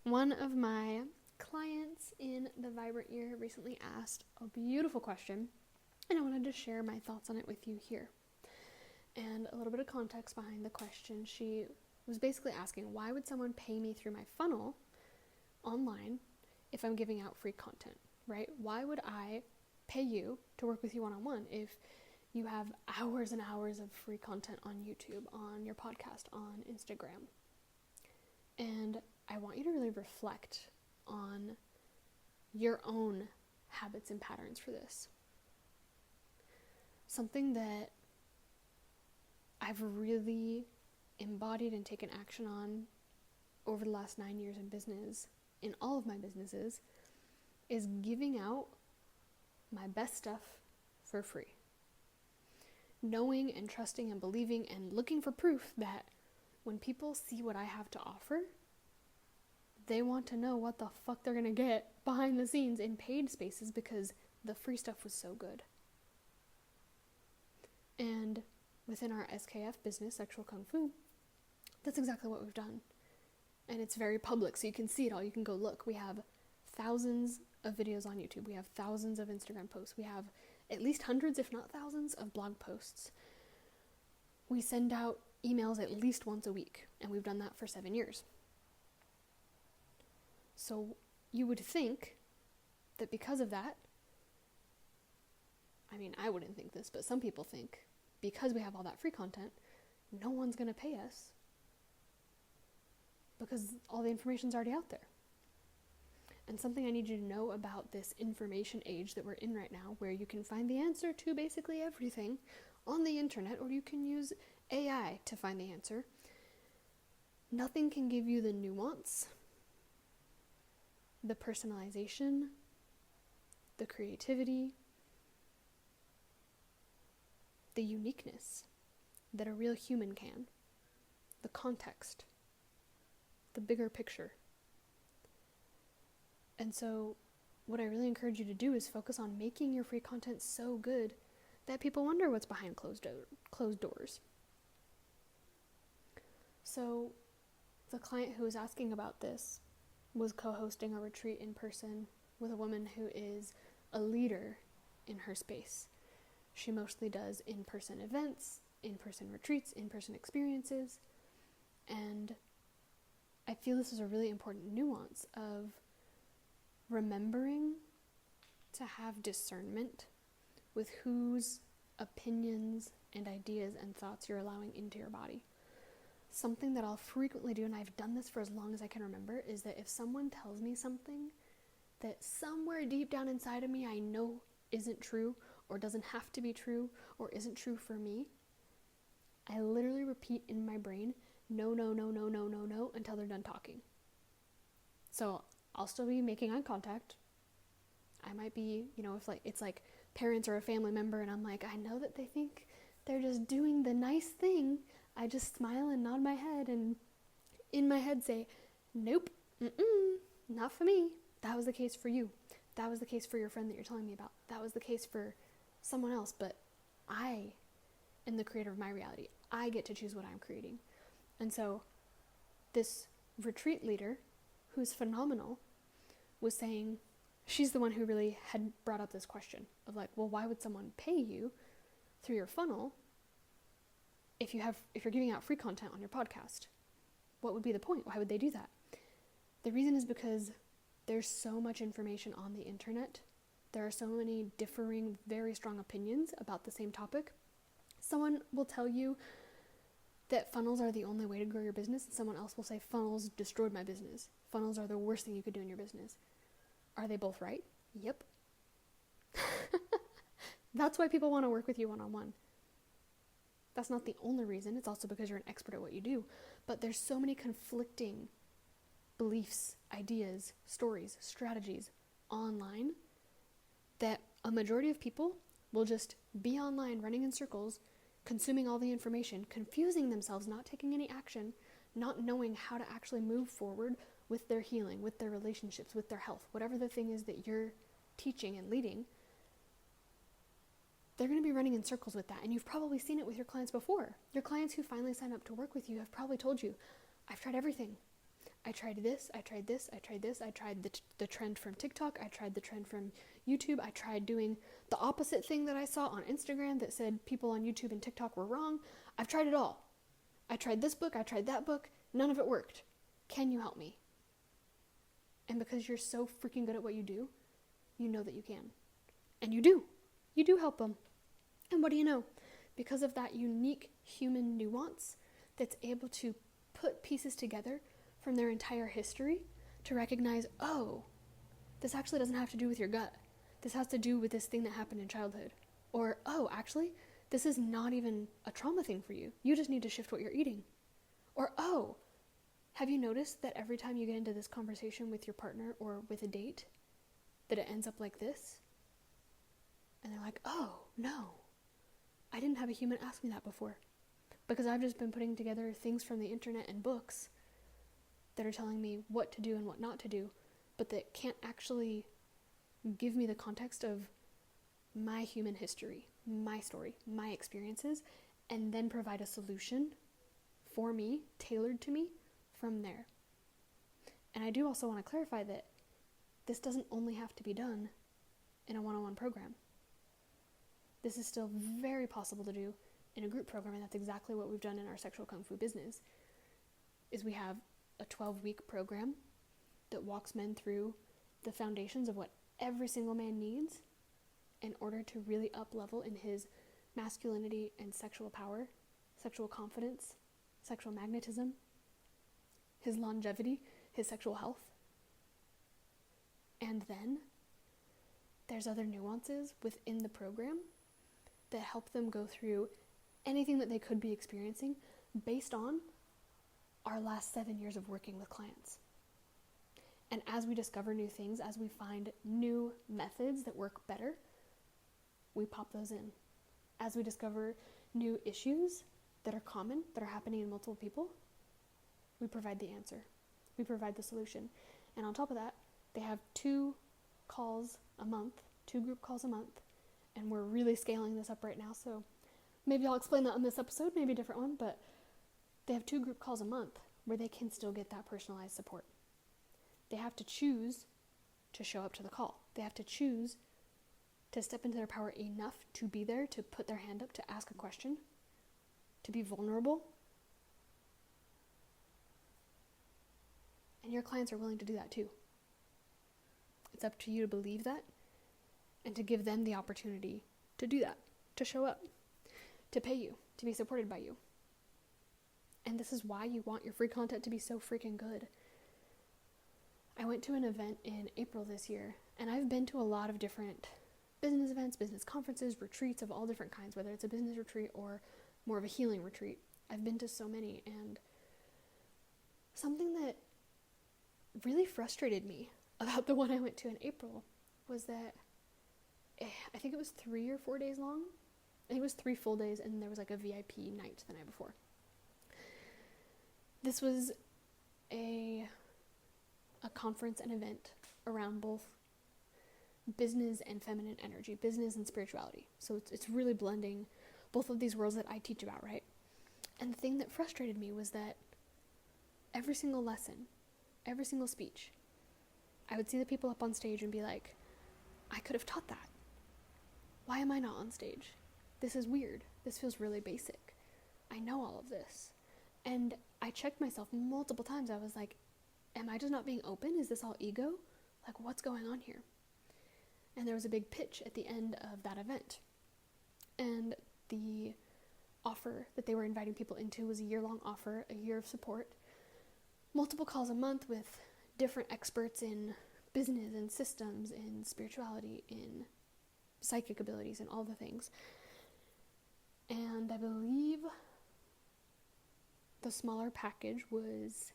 One of my clients in the Vibrant Year recently asked a beautiful question, and I wanted to share my thoughts on it with you here. And a little bit of context behind the question. She was basically asking, why would someone pay me through my funnel online if I'm giving out free content, right? Why would I pay you to work with you one-on-one if you have hours and hours of free content on YouTube, on your podcast, on Instagram? And I want you to really reflect on your own habits and patterns for this. Something that I've really embodied and taken action on over the last 9 years in business, in all of my businesses, is giving out my best stuff for free. Knowing and trusting and believing and looking for proof that when people see what I have to offer, they want to know what the fuck they're gonna get behind the scenes in paid spaces because the free stuff was so good. And within our SKF business, Sexual Kung Fu, that's exactly what we've done. And it's very public, so you can see it all. You can go look. We have thousands of videos on YouTube. We have thousands of Instagram posts. We have at least hundreds, if not thousands, of blog posts. We send out emails at least once a week, and we've done that for 7 years. So you would think that because of that, I mean, I wouldn't think this, but some people think because we have all that free content, no one's going to pay us because all the information's already out there. And something I need you to know about this information age that we're in right now, where you can find the answer to basically everything on the internet, or you can use AI to find the answer. Nothing can give you the nuance, the personalization, the creativity, the uniqueness that a real human can, the context, the bigger picture. And so what I really encourage you to do is focus on making your free content so good that people wonder what's behind closed doors. So the client who was asking about this was co-hosting a retreat in person with a woman who is a leader in her space. She mostly does in-person events, in-person retreats, in-person experiences, and I feel this is a really important nuance of remembering to have discernment with whose opinions and ideas and thoughts you're allowing into your body. Something that I'll frequently do, and I've done this for as long as I can remember, is that if someone tells me something that somewhere deep down inside of me I know isn't true, or doesn't have to be true, or isn't true for me, I literally repeat in my brain, no, no, no, no, no, no, no, until they're done talking. So I'll still be making eye contact. I might be, if it's like parents or a family member, and I'm like, I know that they think they're just doing the nice thing. I just smile and nod my head, and in my head say, nope, not for me. That was the case for you. That was the case for your friend that you're telling me about. That was the case for someone else, but I am the creator of my reality. I get to choose what I'm creating. And so this retreat leader, who's phenomenal, was saying, she's the one who really had brought up this question of like, well, why would someone pay you through your funnel if you're giving out free content on your podcast? What would be the point? Why would they do that? The reason is because there's so much information on the internet. There are so many differing, very strong opinions about the same topic. Someone will tell you that funnels are the only way to grow your business, and someone else will say funnels destroyed my business. Funnels are the worst thing you could do in your business. Are they both right? Yep. That's why people want to work with you one-on-one. That's not the only reason. It's also because you're an expert at what you do. But there's so many conflicting beliefs, ideas, stories, strategies online that a majority of people will just be online running in circles, consuming all the information, confusing themselves, not taking any action, not knowing how to actually move forward with their healing, with their relationships, with their health, whatever the thing is that you're teaching and leading. They're going to be running in circles with that. And you've probably seen it with your clients before. Your clients who finally sign up to work with you have probably told you, I've tried everything. I tried this, I tried this, I tried this, I tried the trend from TikTok, I tried the trend from YouTube, I tried doing the opposite thing that I saw on Instagram that said people on YouTube and TikTok were wrong. I've tried it all. I tried this book, I tried that book, none of it worked. Can you help me? And because you're so freaking good at what you do, you know that you can. And you do. You do help them. And what do you know? Because of that unique human nuance that's able to put pieces together from their entire history to recognize, oh, this actually doesn't have to do with your gut. This has to do with this thing that happened in childhood. Or, oh, actually, this is not even a trauma thing for you. You just need to shift what you're eating. Or, oh, have you noticed that every time you get into this conversation with your partner or with a date, that it ends up like this? And they're like, oh, no, I didn't have a human ask me that before. Because I've just been putting together things from the internet and books that are telling me what to do and what not to do, but that can't actually give me the context of my human history, my story, my experiences, and then provide a solution for me, tailored to me, from there. And I do also want to clarify that this doesn't only have to be done in a one-on-one program. This is still very possible to do in a group program, and that's exactly what we've done in our sexual kung fu business, is we have a 12-week program that walks men through the foundations of what every single man needs in order to really up-level in his masculinity and sexual power, sexual confidence, sexual magnetism, his longevity, his sexual health. And then there's other nuances within the program that help them go through anything that they could be experiencing based on our last 7 years of working with clients. And as we discover new things, as we find new methods that work better, we pop those in. As we discover new issues that are common, that are happening in multiple people, we provide the answer. We provide the solution. And on top of that, they have 2 calls a month, 2 group calls a month, and we're really scaling this up right now, so maybe I'll explain that on this episode, maybe a different one, but they have 2 group calls a month where they can still get that personalized support. They have to choose to show up to the call. They have to choose to step into their power enough to be there, to put their hand up, to ask a question, to be vulnerable. And your clients are willing to do that too. It's up to you to believe that and to give them the opportunity to do that, to show up, to pay you, to be supported by you. And this is why you want your free content to be so freaking good. I went to an event in April this year, and I've been to a lot of different business events, business conferences, retreats of all different kinds, whether it's a business retreat or more of a healing retreat. I've been to so many, and something that really frustrated me about the one I went to in April was that I think it was 3 or 4 days long. I think it was 3 full days, and there was like a VIP night the night before. This was a conference and event around both business and feminine energy, business and spirituality. So it's really blending both of these worlds that I teach about, right? And the thing that frustrated me was that every single lesson, every single speech, I would see the people up on stage and be like, I could have taught that. Why am I not on stage? This is weird. This feels really basic. I know all of this. And I checked myself multiple times. I was like, am I just not being open? Is this all ego? Like, what's going on here? And there was a big pitch at the end of that event. And the offer that they were inviting people into was a year-long offer, a year of support, multiple calls a month with different experts in business and systems, in spirituality, in psychic abilities, and all the things. And I believe the smaller package was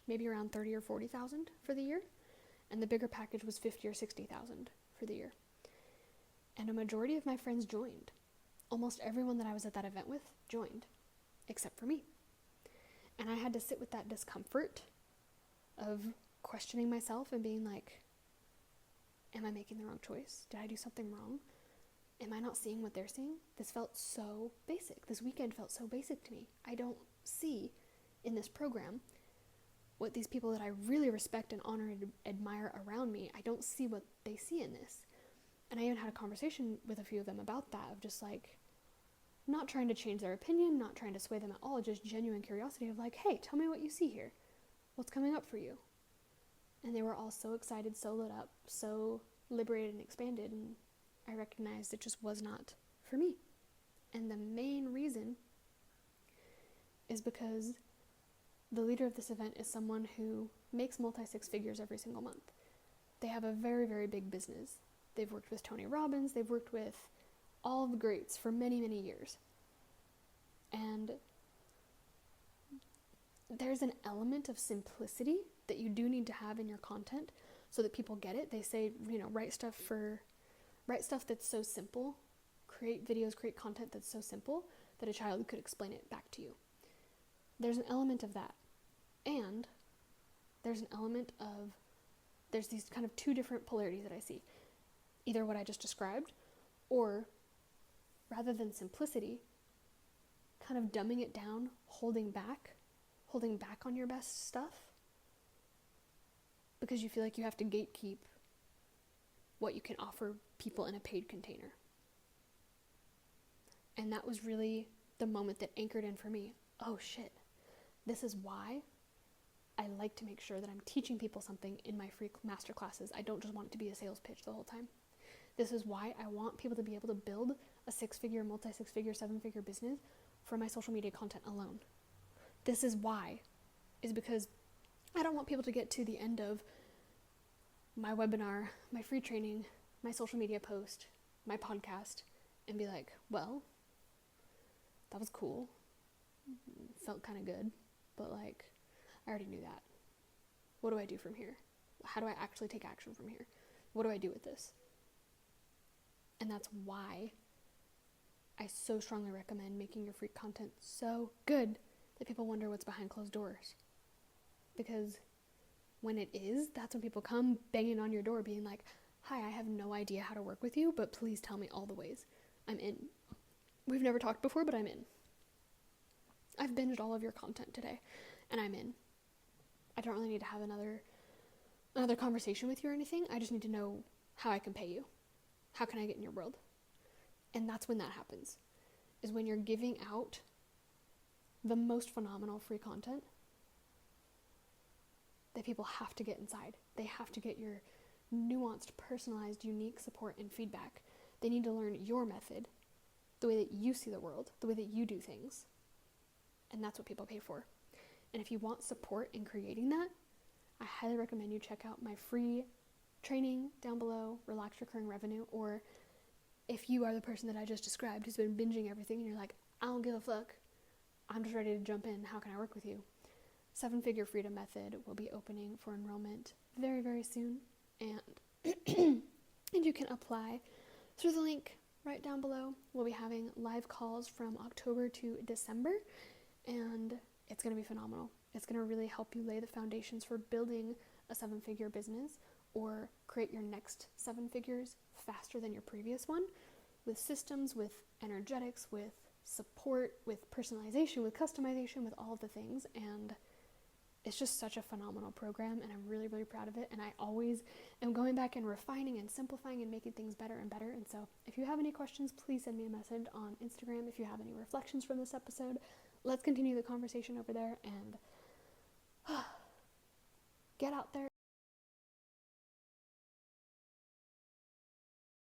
maybe around 30 or 40,000 for the year, and the bigger package was 50 or 60,000 for the year. And a majority of my friends joined. Almost everyone that I was at that event with joined, except for me. And I had to sit with that discomfort of questioning myself and being like, am I making the wrong choice? Did I do something wrong? Am I not seeing what they're seeing? This felt so basic. This weekend felt so basic to me. I don't see in this program what these people that I really respect and honor and admire around me, I don't see what they see in this. And I even had a conversation with a few of them about that, of just like, not trying to change their opinion, not trying to sway them at all, just genuine curiosity of like, hey, tell me what you see here. What's coming up for you? And they were all so excited, so lit up, so liberated and expanded, and I recognized it just was not for me. And the main reason is because the leader of this event is someone who makes multi-six figures every single month. They have a very, very big business. They've worked with Tony Robbins, they've worked with all of the greats for many, many years. And there's an element of simplicity that you do need to have in your content so that people get it. They say, write stuff that's so simple, create videos, create content that's so simple that a child could explain it back to you. There's an element of that. And there's an element of, there's these kind of two different polarities that I see. Either what I just described, or rather than simplicity, kind of dumbing it down, holding back on your best stuff, because you feel like you have to gatekeep what you can offer people in a paid container. And that was really the moment that anchored in for me. Oh shit, this is why I like to make sure that I'm teaching people something in my free masterclasses. I don't just want it to be a sales pitch the whole time. This is why I want people to be able to build a six-figure, multi-six-figure, seven-figure business from my social media content alone. This is why, is because I don't want people to get to the end of my webinar, my free training, my social media post, my podcast, and be like, well, that was cool. Felt kind of good, but like, I already knew that. What do I do from here? How do I actually take action from here? What do I do with this? And that's why I so strongly recommend making your free content so good that people wonder what's behind closed doors. Because when it is, that's when people come banging on your door being like, hi, I have no idea how to work with you, but please tell me all the ways. I'm in. We've never talked before, but I'm in. I've binged all of your content today, and I'm in. I don't really need to have another conversation with you or anything. I just need to know how I can pay you. How can I get in your world? And that's when that happens, is when you're giving out the most phenomenal free content that people have to get inside. They have to get your nuanced, personalized, unique support and feedback. They need to learn your method, the way that you see the world, the way that you do things. And that's what people pay for. And if you want support in creating that, I highly recommend you check out my free training down below, Relax Recurring Revenue, or if you are the person that I just described who's been binging everything and you're like, I don't give a fuck, I'm just ready to jump in, how can I work with you? 7-Figure Freedom Method will be opening for enrollment very, very soon, and and you can apply through the link right down below. We'll be having live calls from October to December, and it's going to be phenomenal. It's going to really help you lay the foundations for building a 7-figure business or create your next 7 figures faster than your previous one, with systems, with energetics, with support, with personalization, with customization, with all of the things. And it's just such a phenomenal program, and I'm really, really proud of it. And I always am going back and refining and simplifying and making things better and better. And so if you have any questions, please send me a message on Instagram. If you have any reflections from this episode, let's continue the conversation over there, and get out there